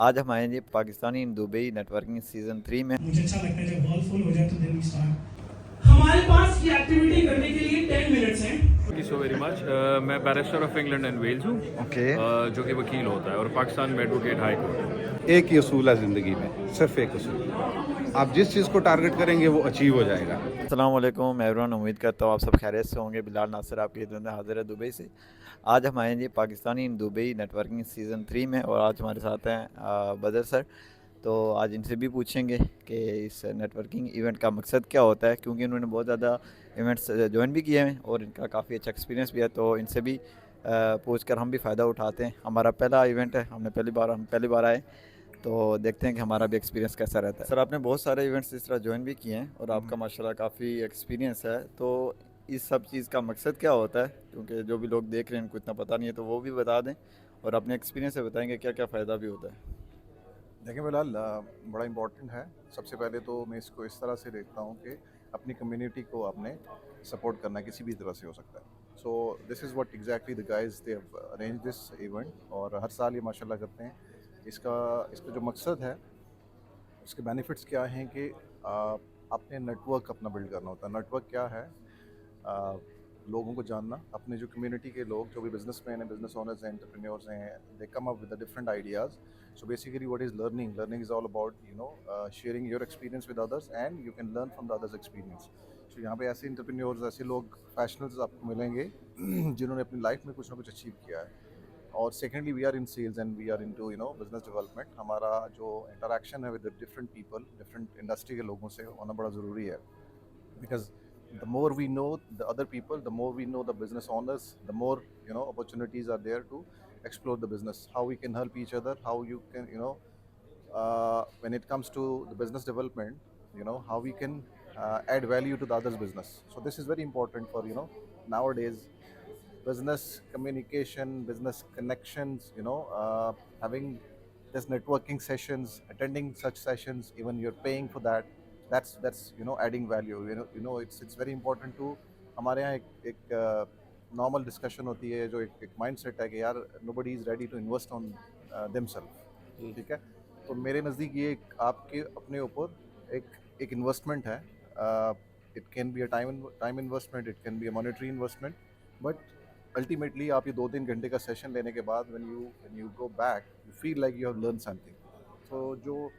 आज हम आए हैं जी Pakistani in Dubai networking season 3 में। मुझे अच्छा लगता है जब बॉल फुल हो जाए तो देन वी स्टार्ट। हमारे पास ये एक्टिविटी करने के लिए 10 मिनट्स हैं। Thank you so very much. मैं barrister of England and Wales हूँ। ओके। जो कि वकील होता है और पाकिस्तान में एडवोकेट हाई कोर्ट। एक ही असूल है ज़िंदगी में, सिर्फ एक असूल। आप जिस चीज़ को टारगेट करेंगे वो अचीव हो जाएगा। अस्सलाम वालेकुम एवरीवन, उम्मीद करता हूँ आप सब खैरियत से होंगे। बिलाल नासिर आपकी खिदमत में हाजिर है दुबई से। आज हम आए हैं जी Pakistani in Dubai networking season 3 में और आज हमारे साथ हैं बदर सर। तो आज इनसे भी पूछेंगे कि इस नेटवर्किंग इवेंट का मकसद क्या होता है, क्योंकि उन्होंने बहुत ज़्यादा इवेंट्स ज्वाइन भी किए हैं और इनका काफ़ी अच्छा एक्सपीरियंस भी है। तो इनसे भी पूछ कर हम भी फ़ायदा उठाते हैं। हमारा पहला इवेंट है, हम पहली बार आए, तो देखते हैं कि हमारा भी एक्सपीरियंस कैसा रहता है। सर, आपने बहुत सारे इवेंट्स इस तरह ज्वाइन भी किए हैं और आपका माशाल्लाह काफ़ी एक्सपीरियंस है। तो इस सब चीज़ का मकसद क्या होता है, क्योंकि जो भी लोग देख रहे हैं उनको इतना पता नहीं है, तो वो भी बता दें और अपने एक्सपीरियंस से बताएंगे क्या क्या फ़ायदा भी होता है। देखिए बिलाल, बड़ा इम्पोर्टेंट है। सबसे पहले तो मैं इसको इस तरह से देखता हूँ कि अपनी कम्युनिटी को आपने सपोर्ट करना किसी भी तरह से हो सकता है। So this is what exactly the guys they have arrange this event, और हर साल ये माशाल्लाह करते हैं। इसका जो मकसद है, उसके बेनिफिट्स क्या हैं कि आपने नेटवर्क अपना बिल्ड करना होता है। नेटवर्क क्या है? आ, लोगों को जानना, अपने जो कम्युनिटी के लोग जो भी बिजनेसमैन हैं, बिजनेस ओनर्स हैं, एंटरप्रेन्योर्स हैं, they come up with different ideas. So basically what is learning? Learning is all about sharing your experience with others, and you can learn from the others' experience. So यहाँ पे ऐसे entrepreneurs, ऐसे लोग, professionals आपको मिलेंगे जिन्होंने अपनी life में कुछ ना कुछ अचीव किया है। और secondly we are in sales and we are into business development. हमारा जो इंटरेक्शन है with different people, different industry के लोगों से होना बड़ा ज़रूरी है। Because the more we know the other people, the more we know the business owners, the more opportunities are there to explore the business, how we can help each other, how you can when it comes to the business development, how we can add value to the other's business. So this is very important for nowadays business communication, business connections, having this networking sessions, attending such sessions, even you're paying for that. That's adding value. It's very important to, हमारे यहाँ एक normal discussion होती है, जो एक mind set है कि यार nobody is ready to invest on themselves. ठीक है, तो मेरे नज़दीक ये आपके अपने ऊपर एक इन्वेस्टमेंट है। It can be a time investment, it can be a monetary investment, but ultimately आप ये 2-3 घंटे का सेशन लेने के बाद when you go back, you feel like you have learned something. तो जो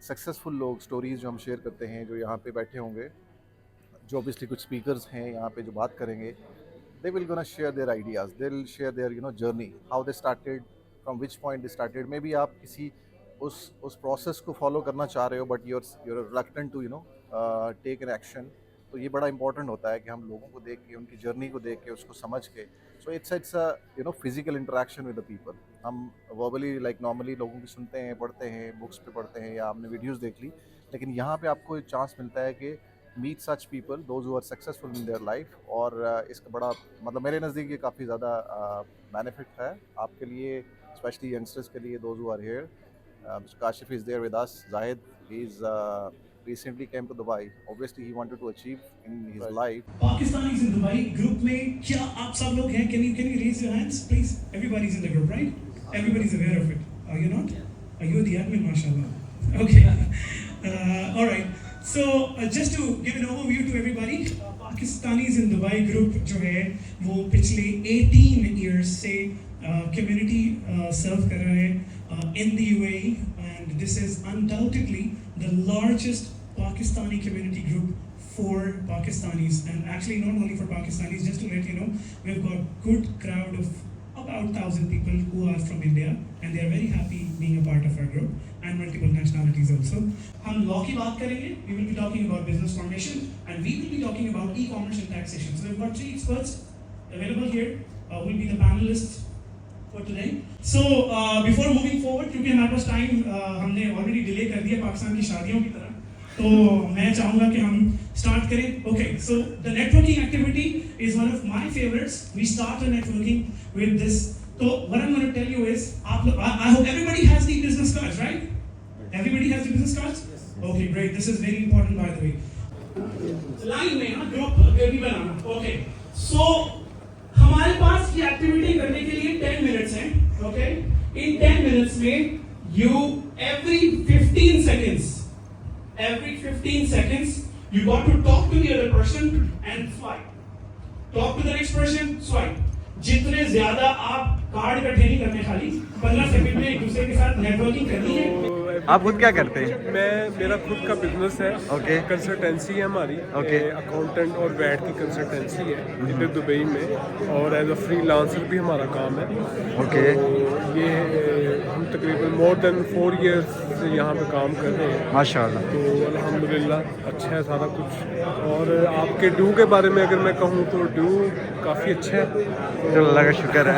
सक्सेसफुल लोग, स्टोरीज़ जो हम शेयर करते हैं, जो यहाँ पे बैठे होंगे, जो ऑब्वियसली कुछ स्पीकर्स हैं यहाँ पे जो बात करेंगे, they will gonna share their ideas, they'll share their journey, how they started, from which point they started. Maybe आप किसी उस प्रोसेस को फॉलो करना चाह रहे हो, but you're reluctant to take an action. तो ये बड़ा इंपॉर्टेंट होता है कि हम लोगों को देख के, उनकी जर्नी को देख के, उसको समझ के, so it's a physical interaction with the people. हम वर्बली लाइक नॉर्मली लोगों की सुनते हैं, पढ़ते हैं, बुक्स पे पढ़ते हैं या हमने वीडियोस देख ली, लेकिन यहाँ पे आपको एक चांस मिलता है कि meet such people, those who are successful in their life. और इसका बड़ा मतलब मेरे नज़दीक ये काफ़ी ज़्यादा बेनिफिट है आपके लिए, स्पेशली यंगस्टर्स के लिए, those who are here. Kashif is there with us. Zahid, he's recently came to Dubai. Obviously, he wanted to achieve in his life. Pakistanis in Dubai group में क्या आप सब लोग हैं? Can you raise your hands, please? Everybody's in the group, right? Everybody's aware of it. Are you not? Are you the admin, mashallah? Okay. All right. So just to give an overview to everybody, Pakistanis in Dubai group जो है वो पिछले 18 years से community serve कर रहे हैं in the UAE, and this is undoubtedly the largest Pakistani community group for Pakistanis, and actually not only for Pakistanis, just to let you know, we've got good crowd of about 1,000 people who are from India, and they are very happy being a part of our group, and multiple nationalities also. हम law की बात करेंगे, we will be talking about business formation, and we will be talking about e-commerce and taxation. So we've got 3 experts available here, will be the panelists for today. So before moving forward, क्योंकि हमारे पास time हमने already delay कर दिया पाकिस्तान की शादियों की तरह, तो मैं चाहूँगा कि हम स्टार्ट करें। Okay, so the networking activity is one of my favourites. We start a networking with this. तो what I am gonna tell you is, आप लोग, I hope everybody has the business cards, right? Everybody has the business cards? Okay, great, this is very important by the way. Line में ना group भी बनाना। Okay, सो हमारे पास ये activity करने के लिए 10 मिनट्स हैं। ओके, इन 10 मिनट्स में you every 15 seconds, you got to talk to the other person and swipe. Talk to the next person, swipe. जितने ज्यादा आप कार्ड इकट्ठे नहीं करने, खाली 15 सेकंड में एक दूसरे के साथ नेटवर्किंग करनी है। आप खुद क्या करते हैं? मेरा खुद का बिजनेस है। ओके। कंसल्टेंसी है हमारी। ओके। अकाउंटेंट और वैट की कंसल्टेंसी है इधर दुबई में, और एज अ फ्रीलांसर भी हमारा काम है। ओके। तो ये हम तकरीबन मोर देन 4 years से यहाँ पे काम कर रहे हैं माशाल्लाह। तो अल्हम्दुलिल्लाह अच्छा है सारा कुछ। और आपके ड्यू के बारे में अगर मैं कहूँ तो ड्यू काफ़ी अच्छा है। चलो अल्लाह का शुक्र है।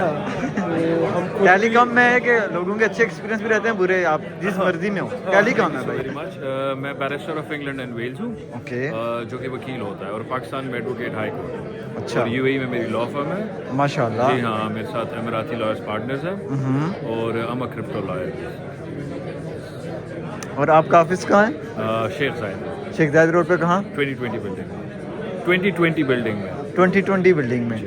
तो हम खुद टेलीकॉम में है कि लोगों के अच्छे एक्सपीरियंस भी रहते हैं, बुरे, आप जिस मर्जी में हो। टेलीकॉम है वेरी भाई। मच। मैं barrister of England and Wales हूँ, ओके। जो कि वकील होता है, और पाकिस्तान में एडवोकेट हाई कोर्ट। अच्छा। और यूएई में मेरी लॉ फर्म है। माशाल्लाह। जी हाँ, मेरे साथ अमीराती लॉयर्स पार्टनर्स हैं, और I'm a क्रिप्टो लॉयर। और आपका ऑफिस कहाँ है? शेख साइड, शेख जायद रोड पे कहाँ? 2020 बिल्डिंग में। 2020 बिल्डिंग में। 2020 बिल्डिंग में।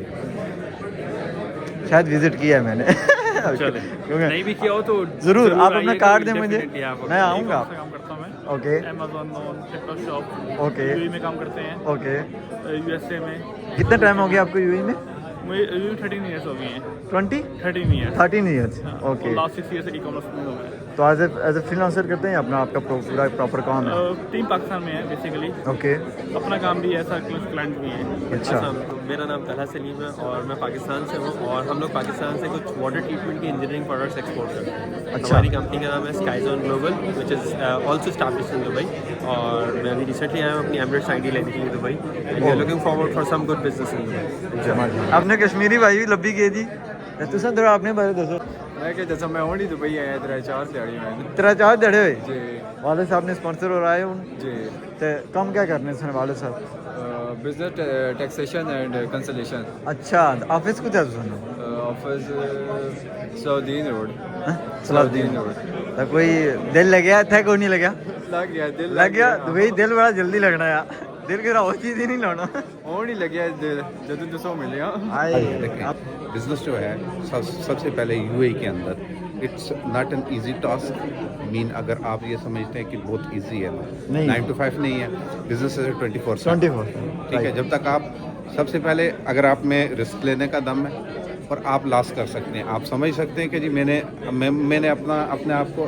शायद विजिट किया है मैंने। चले, क्योंकि नहीं भी किया हो तो जरूर आप अपना आइएगा, कार्ड दें मुझे, definitely आप- मैं आऊँगा। से काम करता हूँ मैं, ओके Amazon और टिकटॉक शॉप ओके यूएई में काम करते हैं, ओके। यूएसए में। कितना टाइम हो गया आपको यूएई में? मुझे यूएई 13 ईयर्स हो गए हैं। 20? 13 years. 13 years. Okay. Last 6 year से ई कॉमर्स में हो गए। तो एज ए फ्रीलांसर करते हैं अपना, आपका पूरा प्रॉपर काम है? टीम पाकिस्तान में है बेसिकली, ओके। अपना काम भी है, ऐसा क्लाइंट भी है। अच्छा। मेरा नाम तलहा सलीम है और मैं पाकिस्तान से हूँ, और हम लोग पाकिस्तान से कुछ वाटर ट्रीटमेंट की इंजीनियरिंग प्रोडक्ट्स एक्सपोर्ट करते हैं। अच्छा। हमारी कंपनी का नाम है Skyzone global, which is also established in Dubai, और मैं अभी रिसेंटली आया हूँ अपनी एमरेट्स आईडी लेने के लिए Dubai, and we are looking forward for some good business in Dubai. आपने कश्मीरी भाई भी लब्बी की जी, तुसा थोड़ा आपने बारे दसो। मैं क्या जैसा मैं होनी दुबई आया इधर 4 दिहाड़ी में तेरा चार दड़े हुए जी वाले साहब ने स्पॉन्सर हो रहा है उन जी ते कम क्या करने सन वाले साहब? बिजनेस टैक्सेशन एंड कंसलेशन अच्छा ऑफिस को क्या सुनो? Office Salahuddin road Salahuddin road तो कोई दिल लग गया था, कोई नहीं लगा? लग गया दिल लग गया दुबई, दिल बड़ा जल्दी लगना यार, दिल के वो चीज ही नहीं लाना। और नहीं लग गया दिल जब दसो मिले आए बिजनेस जो है सबसे पहले यूएई के अंदर it's not an easy task. Mean अगर आप ये समझते हैं कि बहुत इजी है, नहीं। 9 to 5 नहीं है, बिजनेस है 24/7। 24 ठीक है, जब तक आप सबसे पहले अगर आप में रिस्क लेने का दम है और आप लॉस कर सकते हैं, आप समझ सकते हैं कि जी मैंने अपने आप को,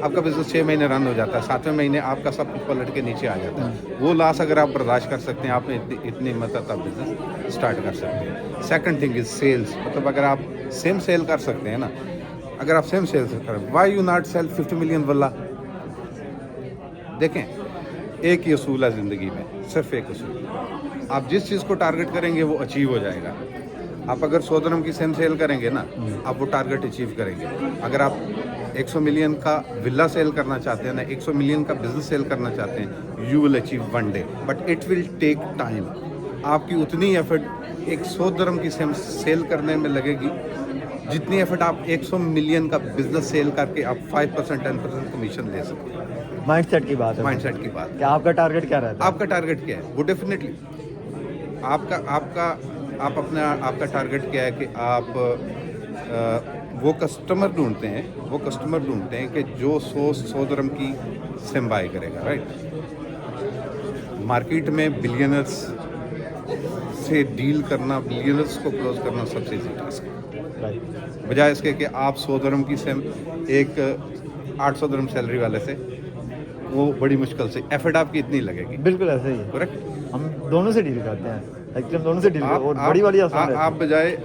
आपका बिजनेस 6 महीने रन हो जाता है, 7वें महीने आपका सब कुछ पलट के नीचे आ जाता है, वो लॉस अगर आप बर्दाश्त कर सकते हैं, आप में इतनी हिम्मत आप बिजनेस स्टार्ट कर सकते हैं। सेकंड थिंग इज सेल्स, मतलब अगर आप सेम सेल कर सकते हैं ना, अगर आप सेम सेल करें, why you not sell 50 million वल्ला। देखें, एक ही असूल है ज़िंदगी में, सिर्फ एक असूल, आप जिस चीज़ को टारगेट करेंगे वो अचीव हो जाएगा। आप अगर 100 दिरहम की सेम सेल करेंगे ना, आप वो टारगेट अचीव करेंगे। अगर आप 100 मिलियन का विला सेल करना चाहते हैं ना, 100 मिलियन का बिजनेस सेल करना चाहते हैं, you will achieve one day, but it will take time. आपकी उतनी एफर्ट 100 दिरहम की सेल करने में लगेगी जितनी एफर्ट आप 100 मिलियन का बिजनेस सेल करके आप 5% 10% कमीशन ले सकते हैं। माइंडसेट की बात है। माइंडसेट की बात। क्या आपका टारगेट क्या रहता है? आपका टारगेट क्या है? वो डेफिनेटली आपका टारगेट क्या है कि आप वो कस्टमर ढूंढते हैं कि जो 100 दिरहम की सिम बाय करेगा, राइट। मार्केट में बिलियनर्स से डील करना, बिलियनर्स को क्लोज करना सबसे ईजी टास्क है, बजाय इसके कि आप 100 दिरहम की सिम एक 800 दिरहम सैलरी वाले से, वो बड़ी मुश्किल से, एफर्ट आपकी इतनी लगेगी। बिल्कुल ऐसा ही है, करेक्ट। हम दोनों से डील करते हैं, एक्चुअली हम दोनों से डील करते हैं, और बड़ी वाली आसान है। आप बजाय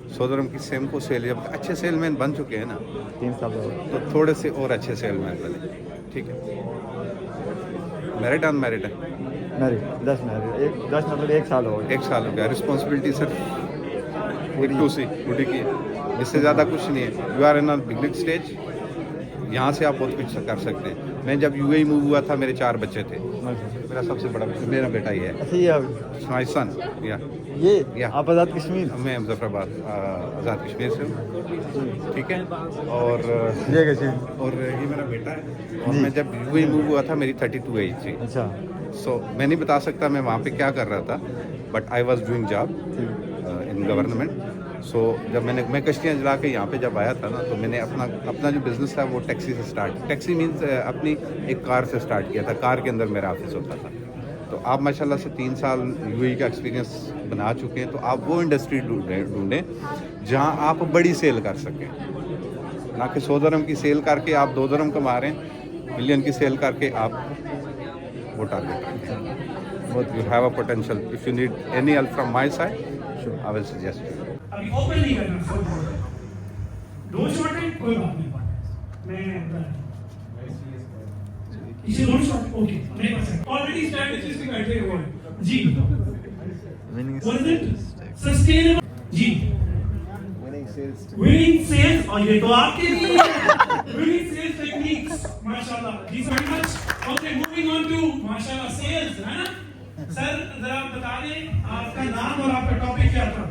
100 दिरहम की सेम को सेल, जब अच्छे सेलमैन बन चुके हैं ना, 3 साल हो गए। तो थोड़े से और अच्छे सेलमैन बने, ठीक है। मैरिड अनमैरिड है? मैरिड, 10 मैरिड, 10 मतलब 1 साल हो गया। 1 साल हो गया। रिस्पॉन्सिबिलिटी सिर्फ एक टू सी बुढ़ी की है, इससे ज़्यादा कुछ नहीं है। You are in a beginning stage, यहाँ से आप बहुत कुछ कर सकते हैं। मैं जब यूएई मूव हुआ था, मेरे 4 बच्चे थे, मेरा सबसे बड़ा मेरा बेटा ही है, अच्छा ये माय सन। या आप आज़ाद कश्मीर? मैं मुजफ्फराबाद आज़ाद कश्मीर से हूँ, ठीक है। और ये कश्मीर, और ये मेरा बेटा है। और मैं जब यूएई मूव हुआ था, मेरी 32 एज थी। अच्छा। सो मैं नहीं बता सकता मैं वहाँ पे क्या कर रहा था, but I was doing job in government. सो जब मैं कश्तियाँ जला के यहाँ पे जब आया था ना, तो मैंने अपना जो बिज़नेस था वो टैक्सी से स्टार्ट, टैक्सी मीन्स अपनी एक कार से स्टार्ट किया था। कार के अंदर मेरा ऑफिस होता था। तो आप माशाल्लाह से 3 साल यूएई का एक्सपीरियंस बना चुके हैं, तो आप वो इंडस्ट्री ढूंढें जहाँ आप बड़ी सेल कर सकें, ना कि 100 दिरहम की सेल करके आप 2 दिरहम कमा रहे हैं, मिलियन की सेल करके आप वो टारगेट रखें। You have a potential. If you need any help from my side I will suggest you. अभी ओपन नहीं करना, दो शॉट है, कोई बात नहीं, मैं इसे दोनों शॉट ओके मेरे पास है ऑलरेडी स्ट्रैटेजिस्ट भी बैठे हुए हैं जी। What is it? सस्टेनेबल जी, विनिंग सेल्स, और ये तो आपके लिए विनिंग सेल्स टेक्निक्स माशाल्लाह जी, very much. Okay, moving on to माशाल्लाह सेल्स, है ना सर? जरा बता दें आपका नाम और आपका टॉपिक क्या था?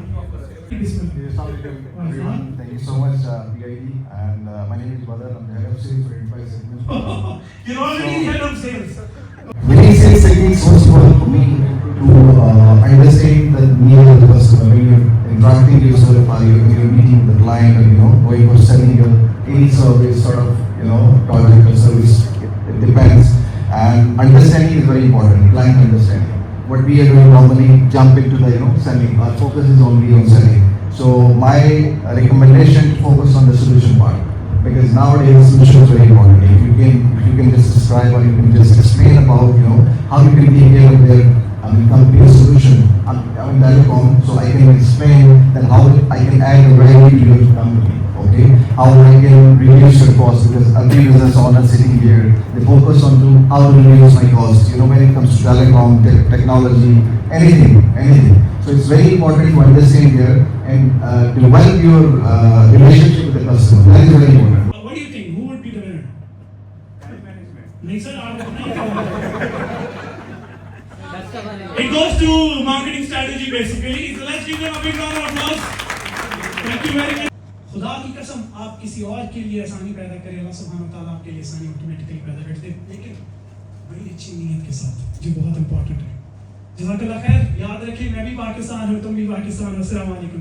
Everyone, thank you so much, PID, and my name is Badar. I'm the head of sales for Enterprise segment. You're already the head of sales. Winning sales techniques was for me to understand the need of the customer. When you're interacting with yourself, when you're meeting the client, or going for selling your any service, sort of product or service, it depends. And understanding is very important. Client understanding. What we are doing normally, jump into the selling. Our focus is only on selling. So my recommendation to focus on the solution part, because nowadays solution is very important. If you can just describe or you can just explain about how you can take care of their company solution. I'm telecom, so I can explain then how I can add a value to your company. Okay, how I can reduce your cost, because every business owner sitting here, they focus on how to reduce my cost. When it comes to telecom, technology, anything. So it's very important to understand here and develop your relationship with the customer. That is very important. What do you think? Who would be the winner? नहीं sir, आप It goes to marketing strategy basically. So let's give them a big round of applause. Thank you very much. खुदा की कसम, आप किसी और के लिए आसानी पैदा करें, अल्लाह सुब्हानहू व तआला आपके लिए आसानी ऑटोमेटिकली पैदा कर दे, लेकिन बड़ी अच्छी नीयत के साथ, जो बहुत इंपॉर्टेंट है। जज़ाकल्लाह खैर। याद रखिए, मैं भी पाकिस्तान हूँ, तुम भी पाकिस्तान हो। अस्सलाम वालेकुम।